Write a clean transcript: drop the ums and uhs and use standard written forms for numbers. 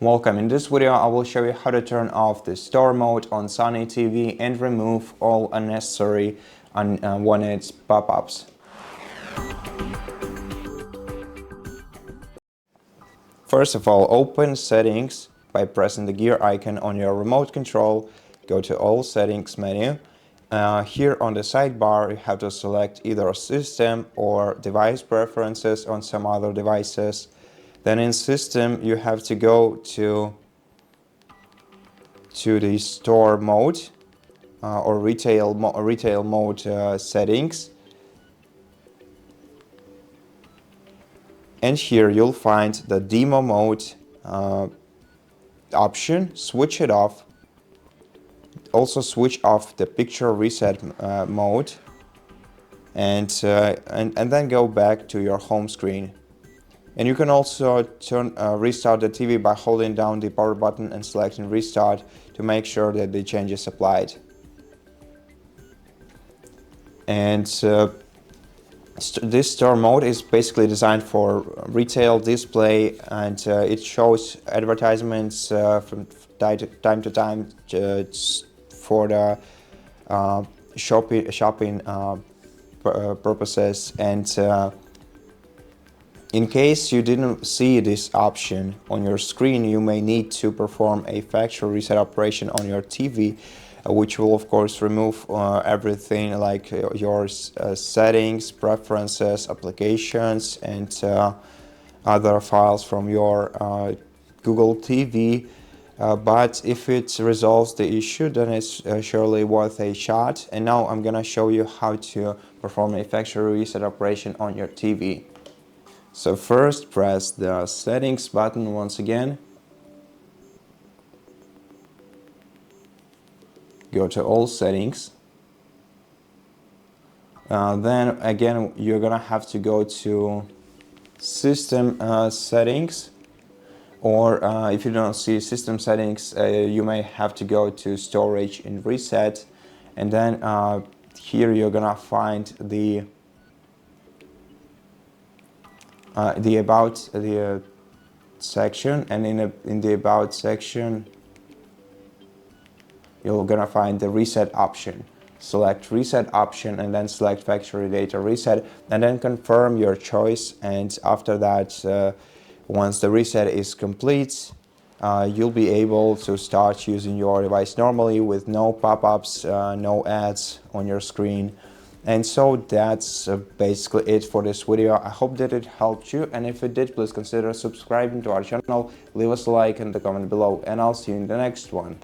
Welcome. In this video I will show you how to turn off the store mode on Sony TV and remove all unnecessary unwanted pop-ups. First of all, open Settings by pressing the gear icon on your remote control. Go to All Settings menu. Here on the sidebar you have to select either System or Device Preferences on some other devices. Then in System you have to go to the Store mode or Retail mode settings. And here you'll find the Demo mode option. Switch it off. Also switch off the Picture Reset mode, and then go back to your home screen. And you can also restart the TV by holding down the power button and selecting Restart to make sure that the change is applied. And this store mode is basically designed for retail display, and it shows advertisements from time to time for the shopping purposes. And in case you didn't see this option on your screen, you may need to perform a factory reset operation on your TV, which will of course remove everything like your settings, preferences, applications, and other files from your Google TV. But if it resolves the issue, then it's surely worth a shot. And now I'm gonna show you how to perform a factory reset operation on your TV. So first press the Settings button once again. Go to All Settings. Then again you're gonna have to go to System Settings, or if you don't see System Settings, you may have to go to Storage and Reset. And then here you're gonna find the About section, and in the About section you're gonna find the Reset option. Select Reset option and then select Factory Data Reset, and then confirm your choice. And after that, once the reset is complete, you'll be able to start using your device normally with no pop-ups, no ads on your screen. And so that's basically it for this video. I hope that it helped you, and if it did, please consider subscribing to our channel, leave us a like and a comment below, and I'll see you in the next one.